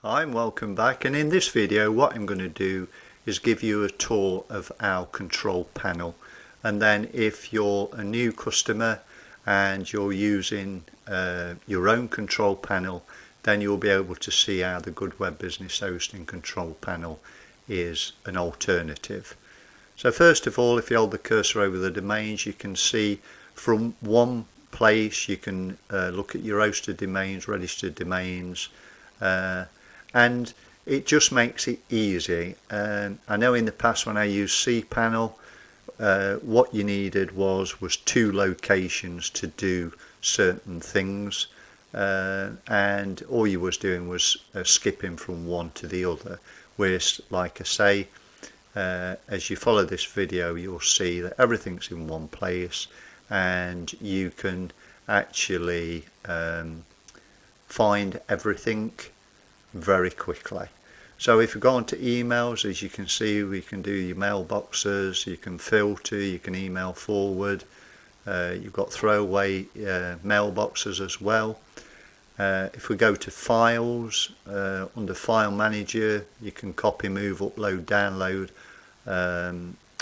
Hi and welcome back, and in this video what I'm going to do is give you a tour of our control panel, and then if you're a new customer and you're using your own control panel, then you'll be able to see how the Good Web Business Hosting control panel is an alternative. So first of all, if you hold the cursor over the domains, you can see from one place you can look at your hosted domains, registered domains, and it just makes it easy. I know in the past when I used Cpanel, what you needed was two locations to do certain things, and all you was doing was skipping from one to the other. Whereas, like I say, as you follow this video, you'll see that everything's in one place, and you can actually find everything very quickly. So if you go onto emails, as you can see, we can do your mailboxes, you can filter, you can email forward, you've got throwaway mailboxes as well. If we go to files, under file manager, you can copy, move, upload, download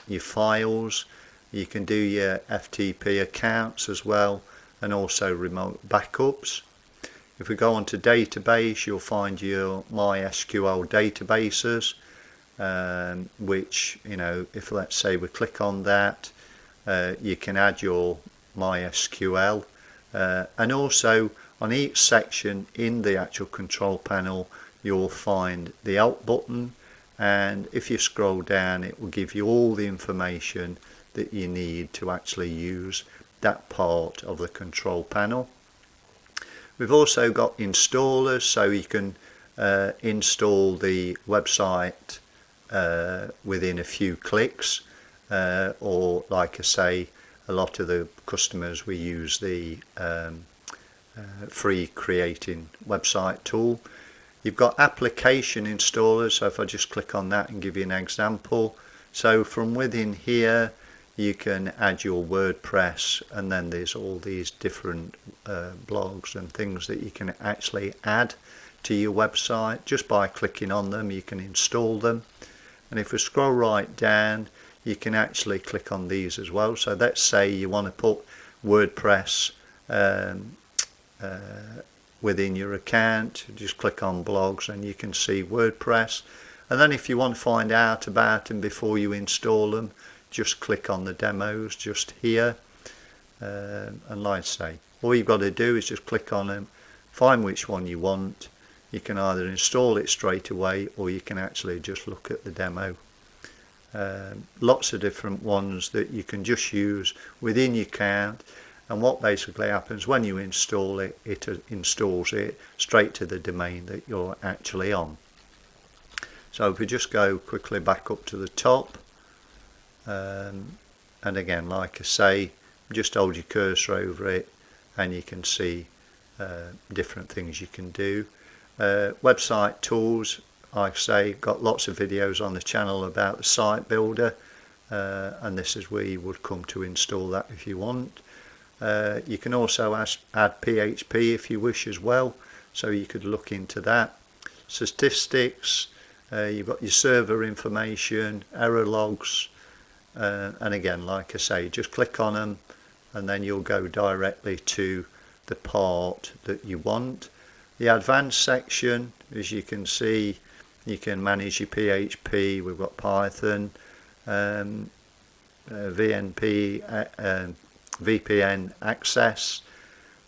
your files. You can do your FTP accounts as well, and also remote backups. If we go on to database, you'll find your MySQL databases, which, you know, if let's say we click on that, you can add your MySQL, and also on each section in the actual control panel you'll find the Help button, and if you scroll down it will give you all the information that you need to actually use that part of the control panel. We've also got installers, so you can install the website within a few clicks, or like I say, a lot of the customers we use the free creating website tool. You've got application installers, so if I just click on that and give you an example, so from within here you can add your WordPress, and then there's all these different blogs and things that you can actually add to your website. Just by clicking on them you can install them, and if we scroll right down you can actually click on these as well. So let's say you want to put WordPress within your account, just click on blogs and you can see WordPress, and then if you want to find out about them before you install them, just click on the demos just here, and like I say, all you've got to do is just click on them, find which one you want. You can either install it straight away or you can actually just look at the demo. Lots of different ones that you can just use within your account, and what basically happens when you install it, it installs it straight to the domain that you're actually on. So if we just go quickly back up to the top, and again, like I say, just hold your cursor over it and you can see different things you can do. Website tools, like I say, got lots of videos on the channel about the site builder, and this is where you would come to install that if you want. You can also add PHP if you wish as well, so you could look into that. Statistics, you've got your server information, error logs, and again, like I say, just click on them and then you'll go directly to the part that you want. The advanced section, as you can see, you can manage your PHP, we've got Python, VPN access,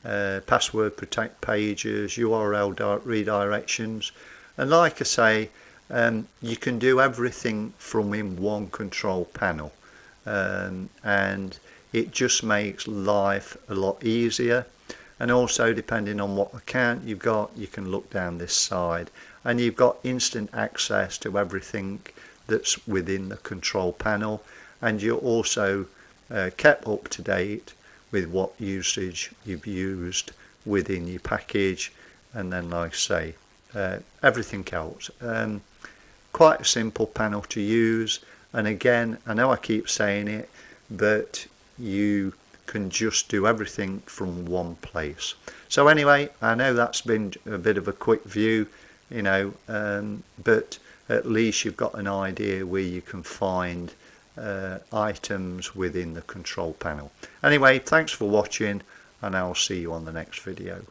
password protect pages, URL redirections, and like I say, you can do everything from in one control panel, and it just makes life a lot easier. And also, depending on what account you've got, you can look down this side and you've got instant access to everything that's within the control panel, and you're also kept up to date with what usage you've used within your package, and then like I say, everything else. Quite a simple panel to use, and again, I know I keep saying it, but you can just do everything from one place. So anyway, I know that's been a bit of a quick view, you know, but at least you've got an idea where you can find items within the control panel. Anyway, thanks for watching, and I'll see you on the next video.